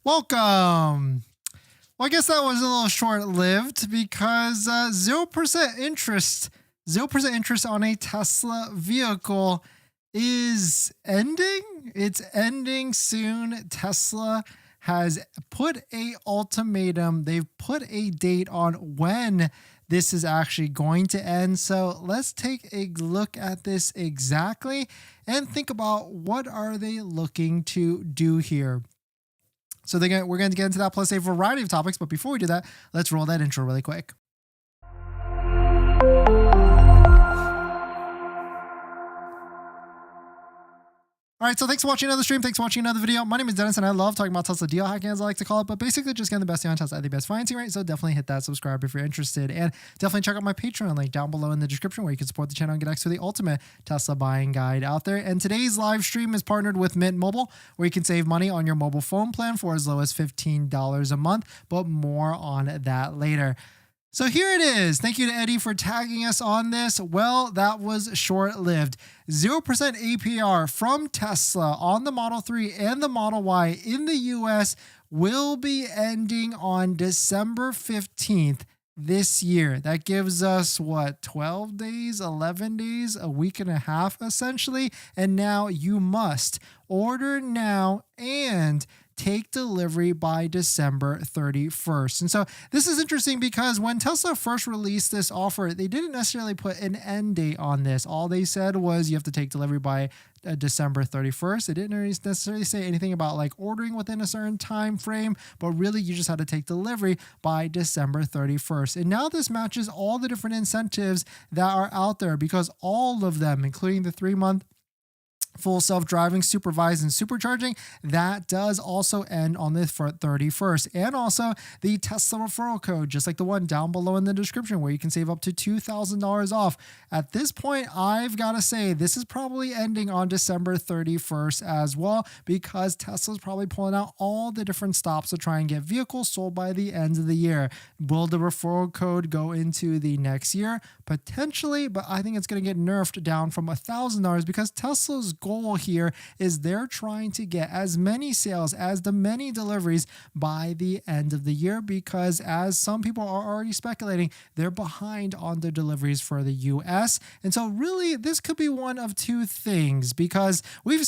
Welcome. Well, I guess that was a little short-lived because 0% interest, 0% interest on a Tesla vehicle is ending. It's ending soon. Tesla has put a ultimatum. They've put a date on when this is actually going to end. So let's take a look at this exactly and think about what are they looking to do here. So we're going to get into that plus a variety of topics. But before we do that, let's roll that intro really quick. All right, so thanks for watching another stream. Thanks for watching another video. My name is Dennis, and I love talking about Tesla deal hacking, as I like to call it, but basically just getting the best deal on Tesla at the best financing rate. So definitely hit that subscribe if you're interested, and definitely check out my Patreon link down below in the description where you can support the channel and get access to the ultimate Tesla buying guide out there. And today's live stream is partnered with Mint Mobile, where you can save money on your mobile phone plan for as low as $15 a month, but more on that later. So here it is. Thank you to Eddie for tagging us on this. Well, that was short-lived. 0% APR from Tesla on the Model 3 and the Model Y in the US will be ending on December 15th this year. That gives us, 12 days, 11 days, a week and a half essentially. And now you must order now and take delivery by December 31st. And so this is interesting because when Tesla first released this offer, they didn't necessarily put an end date on this. All they said was you have to take delivery by December 31st. They didn't necessarily say anything about like ordering within a certain time frame, but really you just had to take delivery by December 31st. And now this matches all the different incentives that are out there because all of them, including the 3-month full self-driving, supervised, and supercharging, that does also end on the 31st. And also the Tesla referral code, just like the one down below in the description where you can save up to $2,000 off. At this point, I've got to say this is probably ending on December 31st as well because Tesla's probably pulling out all the different stops to try and get vehicles sold by the end of the year. Will the referral code go into the next year? Potentially, but I think it's going to get nerfed down from $1,000 because Tesla's goal here is they're trying to get as many sales as the many deliveries by the end of the year because as some people are already speculating, they're behind on their deliveries for the US. And so really this could be one of two things because we've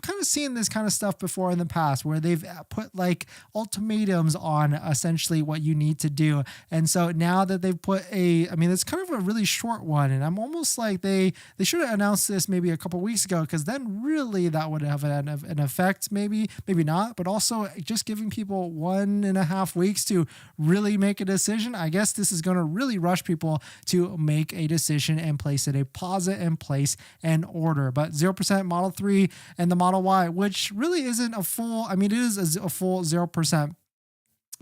kind of seen this kind of stuff before in the past where they've put like ultimatums on essentially what you need to do. And so now that they've put it's kind of a really short one, and I'm almost like they should have announced this maybe a couple weeks ago because then really that would have an effect, maybe not, but also just giving people 1.5 weeks to really make a decision. I guess this is going to really rush people to make a decision and place a deposit and place an order. But 0% Model 3 and the Model Y, which really isn't a full, it is a full 0%.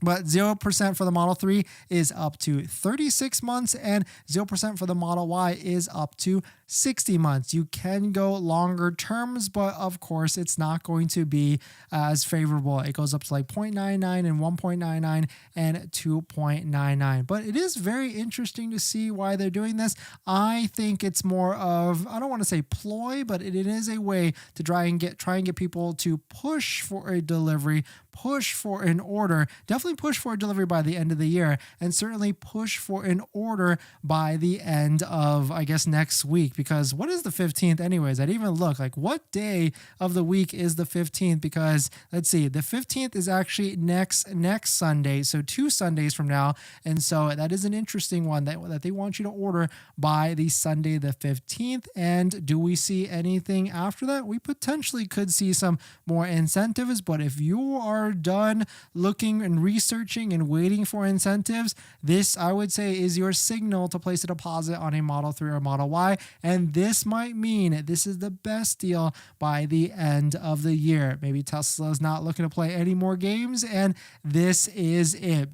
But 0% for the Model 3 is up to 36 months and 0% for the Model Y is up to 60 months. You can go longer terms, but of course it's not going to be as favorable. It goes up to like 0.99 and 1.99 and 2.99. But it is very interesting to see why they're doing this. I think it's more of, I don't want to say ploy, but it is a way to try and get people to push for a delivery, push for an order, definitely push for a delivery by the end of the year, and certainly push for an order by the end of, I guess, next week. Because what is the 15th anyways? I didn't even look. Like, what day of the week is the 15th? Because let's see, the 15th is actually next Sunday, so 2 Sundays from now. And so that is an interesting one that they want you to order by the Sunday the 15th. And do we see anything after that? We potentially could see some more incentives, but if you are done looking and researching and waiting for incentives, this I would say is your signal to place a deposit on a Model 3 or Model Y. And this might mean this is the best deal by the end of the year. Maybe Tesla's not looking to play any more games, and this is it.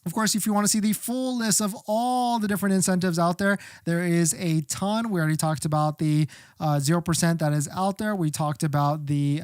Of course, if you want to see the full list of all the different incentives out there, there is a ton. We already talked about the 0% that is out there. We talked about the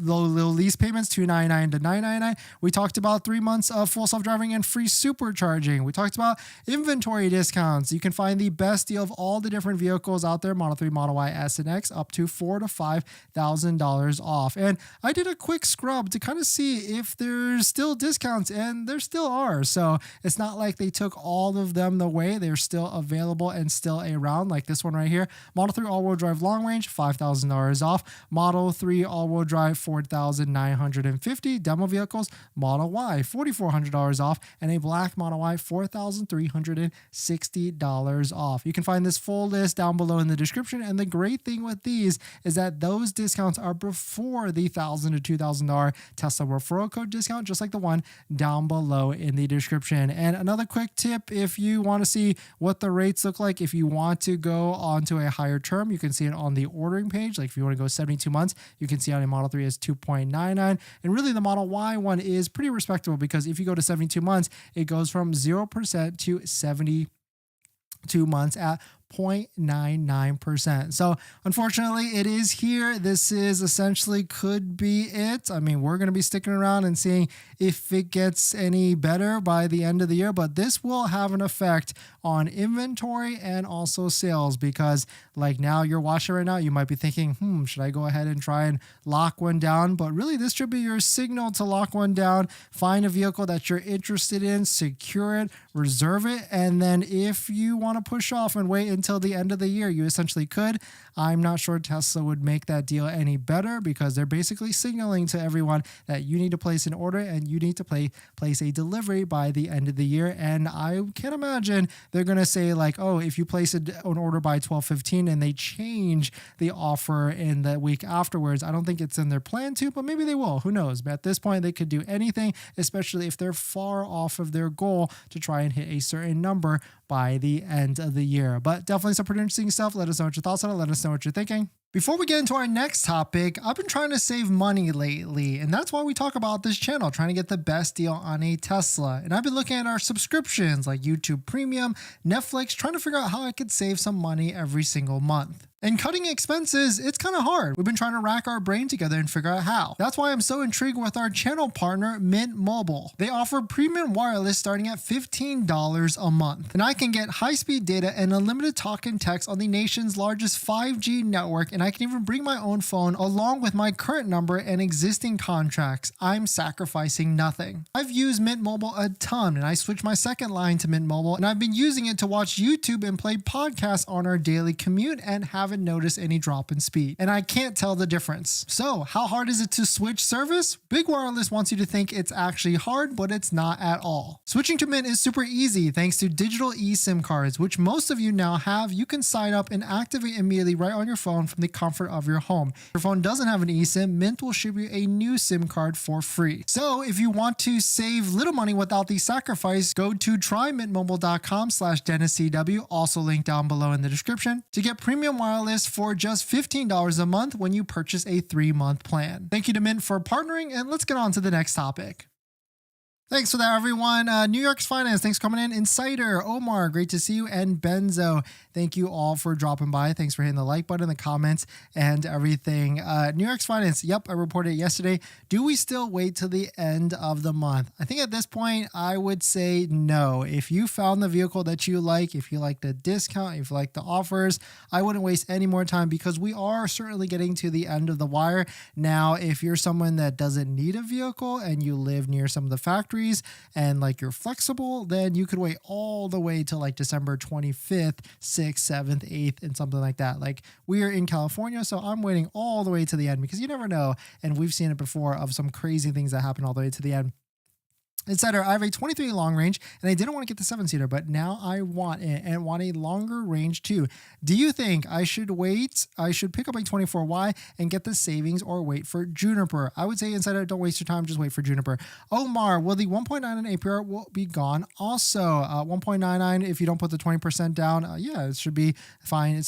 low lease payments, $299 to $999. We talked about 3 months of full self-driving and free supercharging. We talked about inventory discounts. You can find the best deal of all the different vehicles out there, Model 3, Model Y, S, and X, up to $4,000 to $5,000 off. And I did a quick scrub to kind of see if there's still discounts, and there still are. So it's not like they took all of them away. They're still available and still around, like this one right here. Model 3 all-wheel drive long range, $5,000 off. Model 3 all-wheel drive, $4,950. Demo vehicles, Model Y, $4,400 off, and a black Model Y, $4,360 off. You can find this full list down below in the description, and the great thing with these is that those discounts are before the $1,000 to $2,000 Tesla referral code discount, just like the one down below in the description. And another quick tip, if you want to see what the rates look like, if you want to go onto a higher term, you can see it on the ordering page. Like if you want to go 72 months, you can see on a Model 3 is 2.99. And really the Model Y one is pretty respectable, because if you go to 72 months, it goes from 0% to 72 months at 0.99%. So unfortunately it is here. This is essentially could be it. I mean, we're going to be sticking around and seeing if it gets any better by the end of the year, but this will have an effect on inventory and also sales, because like now you're watching right now, you might be thinking, should I go ahead and try and lock one down? But really this should be your signal to lock one down. Find a vehicle that you're interested in, secure it, reserve it, and then if you want to push off and wait until the end of the year, you essentially could. I'm not sure Tesla would make that deal any better, because they're basically signaling to everyone that you need to place an order and you need to place a delivery by the end of the year. And I can't imagine they're going to say like, oh, if you place an order by 12/15 and they change the offer in the week afterwards. I don't think it's in their plan to, but maybe they will. Who knows? But at this point, they could do anything, especially if they're far off of their goal to try and hit a certain number by the end of the year. But definitely some pretty interesting stuff. Let us know what your thoughts on it. Let us know what you're thinking. Before we get into our next topic, I've been trying to save money lately, and that's why we talk about this channel, trying to get the best deal on a Tesla. And I've been looking at our subscriptions like YouTube Premium, Netflix, trying to figure out how I could save some money every single month. And cutting expenses, it's kind of hard. We've been trying to rack our brain together and figure out how. That's why I'm so intrigued with our channel partner, Mint Mobile. They offer premium wireless starting at $15 a month. And I can get high-speed data and unlimited talk and text on the nation's largest 5G network, and I can even bring my own phone along with my current number and existing contracts. I'm sacrificing nothing. I've used Mint Mobile a ton, and I switched my second line to Mint Mobile, and I've been using it to watch YouTube and play podcasts on our daily commute and haven't noticed any drop in speed. And I can't tell the difference. So how hard is it to switch service? Big Wireless wants you to think it's actually hard, but it's not at all. Switching to Mint is super easy thanks to digital eSIM cards, which most of you now have. You can sign up and activate immediately right on your phone from the comfort of your home. If your phone doesn't have an eSIM, Mint will ship you a new SIM card for free. So if you want to save little money without the sacrifice, go to trymintmobile.com/DennisCW, also linked down below in the description, to get premium wireless for just $15 a month when you purchase a 3-month plan. Thank you to Mint for partnering, and let's get on to the next topic. Thanks for that, everyone. New York's Finance, thanks for coming in. Insider, Omar, great to see you. And Benzo, thank you all for dropping by. Thanks for hitting the like button, the comments, and everything. New York's Finance, yep, I reported it yesterday. Do we still wait till the end of the month? I think at this point, I would say no. If you found the vehicle that you like, if you like the discount, if you like the offers, I wouldn't waste any more time, because we are certainly getting to the end of the wire. Now, if you're someone that doesn't need a vehicle and you live near some of the factories, and like you're flexible, then you could wait all the way till like December 25th, 6th, 7th, 8th, and something like that. Like we are in California, so I'm waiting all the way to the end, because you never know. And we've seen it before of some crazy things that happen all the way to the end. Etc. I have a 23 long range, and I didn't want to get the 7-seater, but now I want it and want a longer range too. Do you think I should wait? I should pick up a 24Y and get the savings, or wait for Juniper? I would say, Insider, don't waste your time. Just wait for Juniper. Omar, will the 1.99 APR will be gone? Also, 1.99 if you don't put the 20% down. Yeah, it should be fine.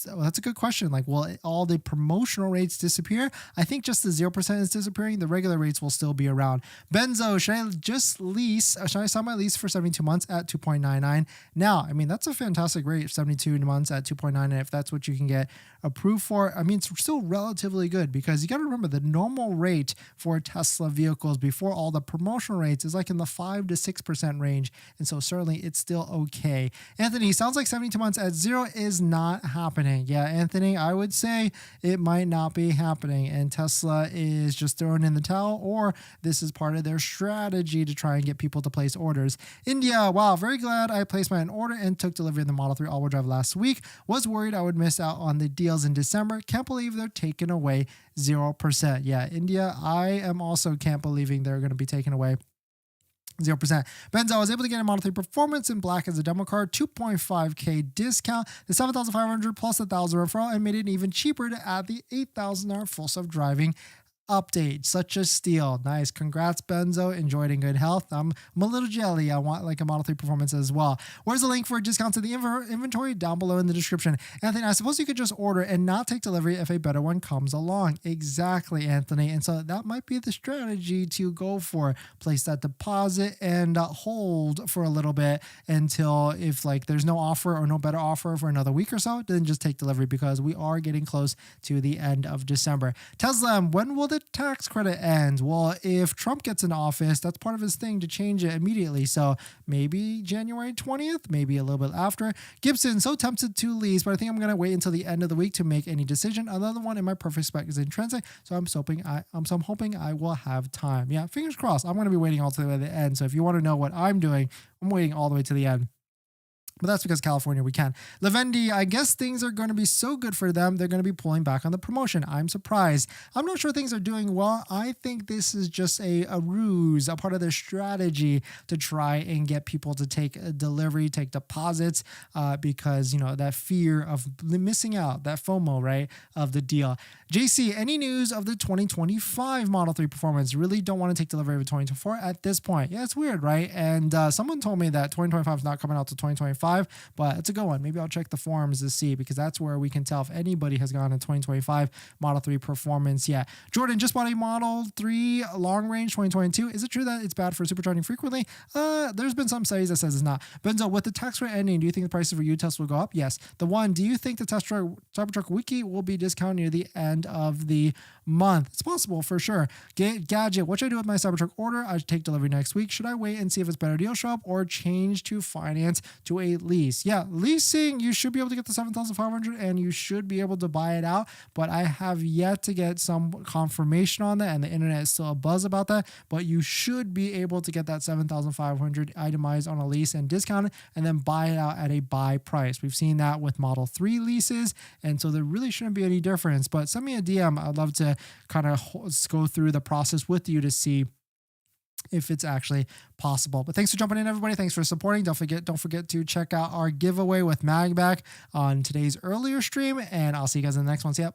Well, that's a good question. Like, will all the promotional rates disappear? I think just the 0% is disappearing. The regular rates will still be around. Benzo, should I just just signed my lease for 72 months at 2.99. Now, I mean, that's a fantastic rate, 72 months at 2.99. And if that's what you can get approved for, I mean, it's still relatively good, because you got to remember the normal rate for Tesla vehicles before all the promotional rates is like in the 5 to 6% range. And so certainly it's still okay. Anthony, sounds like 72 months at 0 is not happening. Yeah, Anthony, I would say it might not be happening, and Tesla is just throwing in the towel, or this is part of their strategy to try and get people to place orders. India, wow, very glad I placed my order and took delivery of the Model 3 all-wheel drive last week. Was worried I would miss out on the deals in December. Can't believe they're taking away 0%. Yeah, India, I am also can't believing they're going to be taking away 0%. Benzo, I was able to get a Model 3 Performance in black as a demo card, 2.5K discount, the 7,500 plus 1,000 referral, and made it even cheaper to add the 8,000 full self-driving update. Such a steal. Nice. Congrats, Benzo. Enjoyed in good health. I'm a little jelly. I want like a Model 3 Performance as well. Where's the link for discounts in the inventory? Down below in the description. Anthony, I suppose you could just order and not take delivery if a better one comes along. Exactly, Anthony. And so that might be the strategy to go for. Place that deposit and hold for a little bit until if like there's no offer or no better offer for another week or so, then just take delivery, because we are getting close to the end of December. Tesla, when will the tax credit end? Well, if Trump gets in office, that's part of his thing to change it immediately. So maybe January 20th, maybe a little bit after. Gibson, so tempted to lease, but I think I'm going to wait until the end of the week to make any decision. Another one in my perfect spec is in transit, so I'm hoping I will have time. Yeah, fingers crossed. I'm going to be waiting all the way to the end. So if you want to know what I'm doing, I'm waiting all the way to the end. But that's because California, we can. Lavendi, I guess things are going to be so good for them, they're going to be pulling back on the promotion. I'm surprised. I'm not sure things are doing well. I think this is just a ruse, a part of their strategy to try and get people to take a delivery, take deposits, because, you know, that fear of missing out, that FOMO, right, of the deal. JC, any news of the 2025 Model 3 Performance? Really don't want to take delivery of 2024 at this point. Yeah, it's weird, right? And someone told me that 2025 is not coming out to 2025. But it's a good one. Maybe I'll check the forums to see, because that's where we can tell if anybody has gone in 2025 Model 3 Performance. Yeah. Jordan, just bought a Model 3 long range 2022. Is it true that it's bad for supercharging frequently? There's been some studies that says it's not. Benzo, with the tax rate ending, do you think the prices for used Tesla will go up? Yes. The one, do you think the Cybertruck Wiki will be discounted near the end of the month? It's possible for sure. Gadget, what should I do with my Cybertruck order? I should take delivery next week. Should I wait and see if it's better deal show up, or change to finance to a lease? Yeah, leasing, you should be able to get the 7,500 and you should be able to buy it out, but I have yet to get some confirmation on that, and the internet is still a buzz about that. But you should be able to get that 7,500 itemized on a lease and discounted, and then buy it out at a buy price. We've seen that with Model 3 leases, and so there really shouldn't be any difference. But send me a DM. I'd love to kind of go through the process with you to see if it's actually possible. But thanks for jumping in, everybody. Thanks for supporting. Don't forget to check out our giveaway with MAGBAK on today's earlier stream, and I'll see you guys in the next one. See ya.